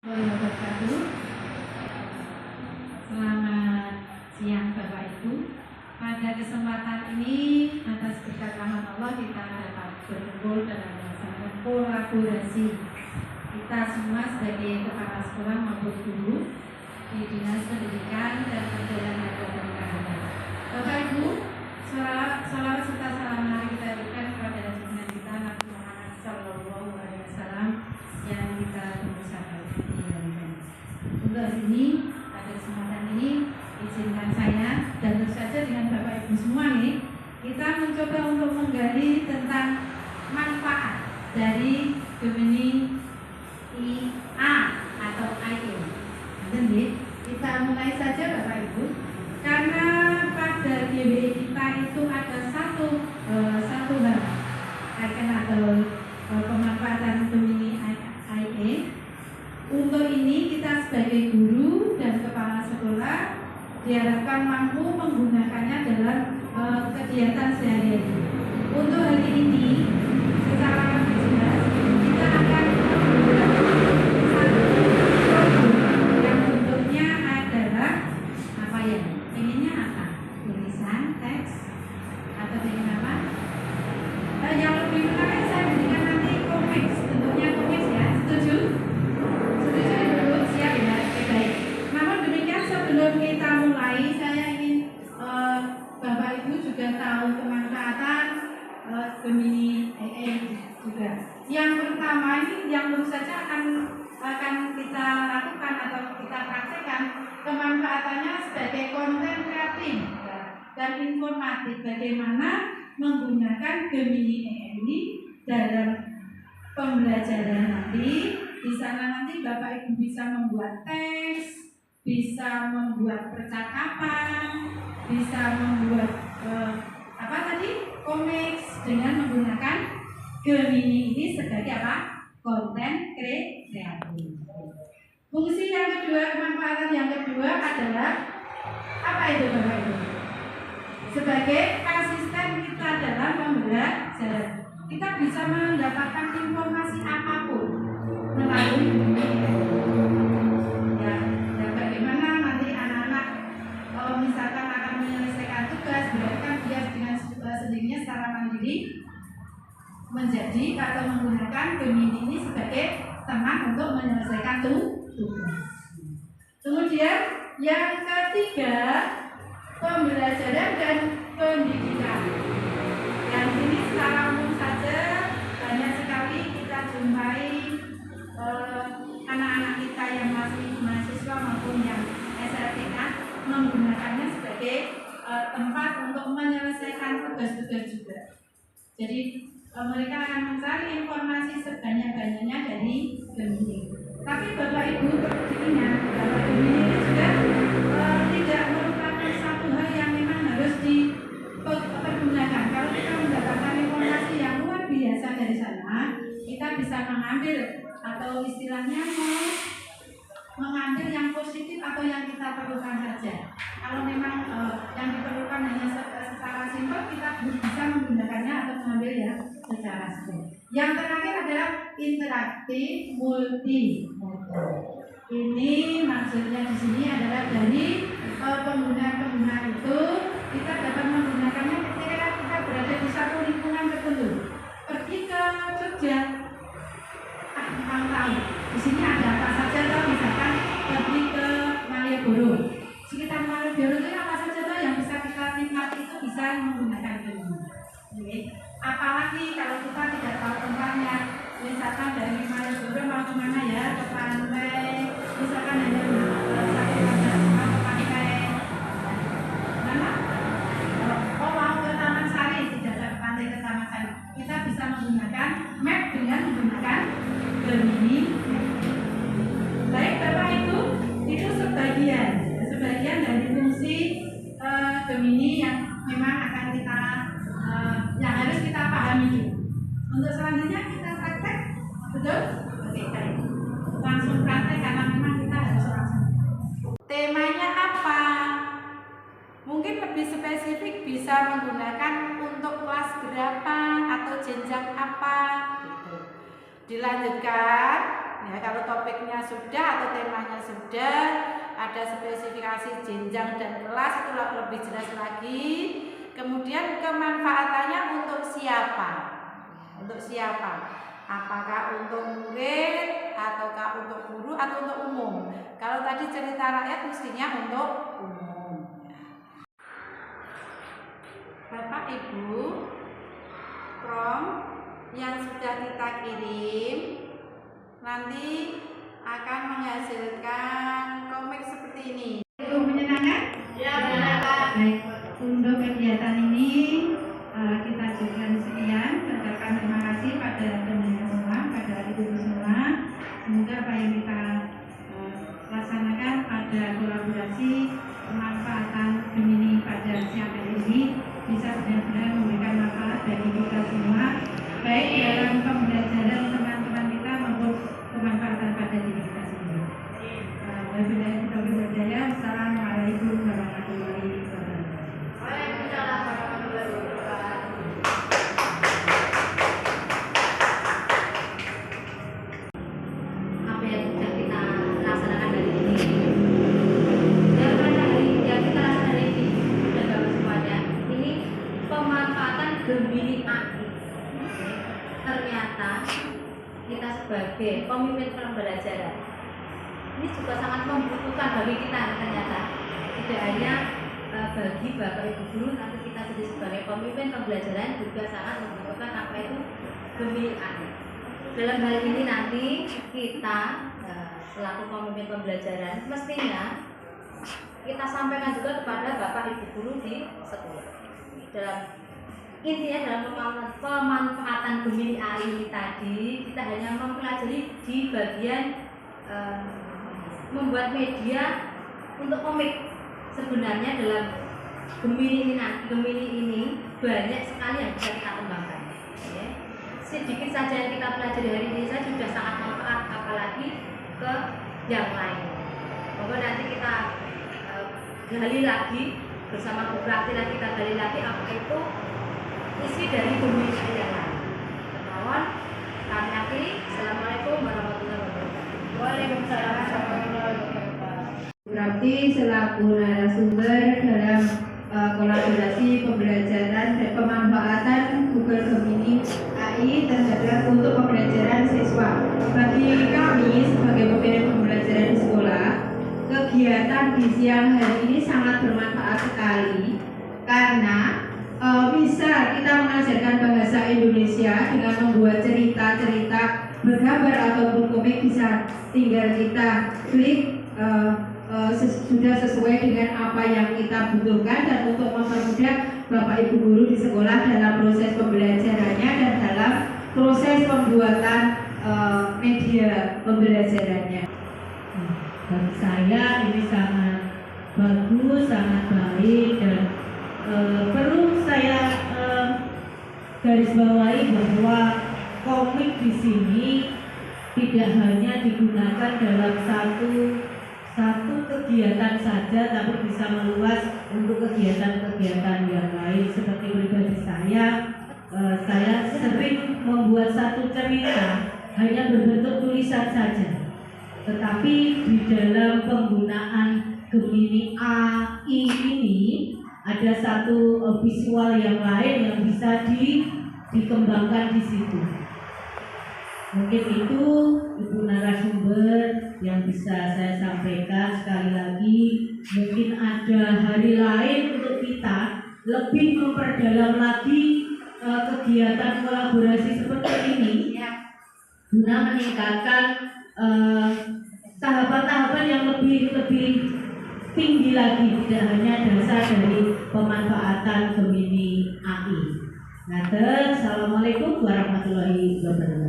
wabarakatuh. Selamat siang Bapak Ibu. Pada kesempatan ini atas berkat rahmat Allah kita dapat berkumpul dalam suasana kolaborasi kita semua sebagai kepala sekolah maupun guru di Dinas Pendidikan dan Kebudayaan Agama Kabupaten. Bapak Ibu, salawat serta salam mari kita berikan kepada junjungan kita Nabi Muhammad SAW yang kita tunggu sampai dijalankan. Untuk hari ini, pada kesempatan ini, izinkan saya dan tentu saja dengan Bapak Ibu semua nih, kita mencoba untuk menggali tentang manfaat dari Gemini IA atau IA. Jadi kita mulai saja Bapak Ibu, karena pada GBI kita itu ada satu hal icon atau pemanfaatan Gemini IA. Untuk ini kita sebagai guru dan kepala sekolah diharapkan mampu menggunakannya dalam kegiatan sehari-hari. Untuk hari ini secara lebih jelas kita akan menggunakan satu produk yang bentuknya adalah apa ya? Pengennya apa? Tulisan, teks, atau pengen apa? Yang lebih menarik saya berikan nanti komiks, bentuknya komiks ya. Setuju? Setuju dulu, siap ya? Oke, baik. Namun demikian sebelum kita mulai, saya ingin Bapak Ibu juga tahu kemanfaatan Gemini AI juga. Yang pertama ini yang tentu saja akan kita lakukan atau kita praktekkan kemanfaatannya sebagai konten kreatif dan informatif. Bagaimana menggunakan Gemini AI ini dalam pembelajaran nanti. Di sana nanti Bapak Ibu bisa membuat teks, bisa membuat percakapan, bisa membuat komiks dengan menggunakan Gemini ini sebagai apa? Konten kreatif. Fungsi yang kedua, kemanfaatan yang kedua adalah apa itu Bapak Ibu? Sebagai asisten kita dalam pembelajaran, kita bisa mendapatkan informasi apapun melalui ya, dan bagaimana nanti anak-anak kalau misalkan akan menyelesaikan tugas, berarti kan dia dengan sendirinya secara mandiri menjadi atau menggunakan Gemini ini sebagai teman untuk menyelesaikan tugas. Kemudian yang ketiga, pembelajaran dan pendidikan. Dan ini secara umum saja banyak sekali kita jumpai anak-anak kita yang masih mahasiswa maupun yang SLTK menggunakannya sebagai tempat untuk menyelesaikan tugas-tugas juga. Jadi mereka akan mencari informasi sebanyak-banyaknya dari Gemini. Tapi Bapak Ibu perlu diingat bahwa Gemini ini juga tidak merupakan satu hal yang memang harus dipergunakan. Kalau kita mendapatkan informasi yang luar biasa dari sana, kita bisa mengambil atau istilahnya mengambil yang positif atau yang kita perlukan saja. Kalau memang yang diperlukan hanya secara simpel, kita bisa menggunakannya atau mengambil ya secara simpel. Yang terakhir adalah interaktif multimodal. Ini maksudnya di sini adalah dari pengguna-pengguna itu kita dapat menggunakannya ketika kita berada di satu lingkungan tertentu. Pergi ke Jogja, memang tahu di sini ada apa saja toh, misalkan pergi ke Malioboro, sekitar Malioboro itu apa saja toh yang bisa kita nikmati, itu bisa menggunakan Gemini. Apalagi kalau kita tidak tahu tempatnya, misalkan dari Malioboro mau kemana ya, ke pantai, misalkan hanya ke pantai mana? Oh mau ke Taman Sari, tidak ke pantai, ke Taman Sari, kita bisa menggunakan map dengan menggunakan Gemini. Baik Bapak Ibu, itu sebagian dari fungsi Gemini yang memang akan kita yang harus kita pahami dulu. Untuk selanjutnya kita praktek, betul? Oke, baik. Langsung praktek karena memang kita harus langsung. Temanya apa? Mungkin lebih spesifik bisa menggunakan untuk kelas berapa atau jenjang apa gitu. Dilanjutkan Ya, kalau topiknya sudah atau temanya sudah, ada spesifikasi jenjang dan kelas itu lebih jelas lagi. Kemudian kemanfaatannya untuk siapa? Untuk siapa? Apakah untuk murid, ataukah untuk guru, atau untuk umum? Kalau tadi cerita rakyat mestinya untuk umum. Bapak Ibu, form yang sudah kita kirim nanti akan menghasilkan komik seperti ini. Itu menyenangkan? Ya, menyenangkan. Baik, untuk kegiatan ini kita ajukan sekian. Ucapkan terima kasih pada pendengar semua, pada ibu semua. Semoga apa yang kita laksanakan pada kolaborasi pemanfaatan Gemini pada siang hari ini bisa benar-benar memberikan manfaat bagi kita semua, baik dalam pembelajaran teman-teman kita maupun pemanfaatan pada diri kita sendiri. Assalamualaikum warahmatullahi wabarakatuh. Waalaikumsalam warahmatullahi wabarakatuh. Apa yang sudah kita laksanakan hari ini? Yang pada hari yang kita laksanakan hari ini dan bapak semuanya, ini pemanfaatan Gemini AI. Ternyata kita sebagai pemimpin pembelajaran ini juga sangat membutuhkan bagi kita ternyata. Tidak hanya bagi bapak ibu guru, tapi kita sendiri sebagai pemimpin pembelajaran juga sangat membutuhkan apa itu Gemini AI. Dalam hal ini nanti kita selaku pemimpin pembelajaran mestinya kita sampaikan juga kepada bapak ibu guru di sekolah. Intinya dalam pemanfaatan Gemini AI ini tadi kita hanya mempelajari di bagian membuat media untuk komik. Sebenarnya dalam Gemini ini banyak sekali yang bisa kita kembangkan. Ya. Sedikit saja yang kita pelajari hari ini saja sudah sangat manfaat, apalagi ke yang lain. Pokoknya nanti kita gali lagi bersama Bu Praktila, kita gali lagi apa itu isi dari Gemini yang lain. Mohon kami akhiri. Assalamualaikum warahmatullahi wabarakatuh. Waalaikumsalam warahmatullahi wabarakatuh. Berarti selaku narasumber dalam kolaborasi pembelajaran dan pemanfaatan Google Gemini AI terhadap untuk pembelajaran siswa. Bagi kami sebagai pemimpin pembelajaran di sekolah, kegiatan di siang hari ini sangat bermanfaat sekali karena bisa kita mengajarkan bahasa Indonesia dengan membuat cerita-cerita bergambar ataupun komik. Bisa tinggal kita klik sudah sesuai dengan apa yang kita butuhkan, dan untuk mempermudah Bapak Ibu guru di sekolah dalam proses pembelajarannya dan dalam proses pembuatan media pembelajarannya. Bagi saya ini sangat bagus, sangat baik, dan perlu saya garis bawahi bahwa komik di sini tidak hanya digunakan dalam satu kegiatan saja, tapi bisa meluas untuk kegiatan-kegiatan yang lain. Seperti pribadi saya sering membuat satu cerita hanya berbentuk tulisan saja, tetapi di dalam penggunaan Gemini AI ini ada satu visual yang lain yang bisa dikembangkan di situ. Mungkin itu Ibu narasumber yang bisa saya sampaikan. Sekali lagi, mungkin ada hari lain untuk kita lebih memperdalam lagi kegiatan kolaborasi seperti ini guna meningkatkan tahapan-tahapan yang lebih tinggi lagi, tidak hanya dasar dari pemanfaatan Gemini AI. Assalamualaikum warahmatullahi wabarakatuh.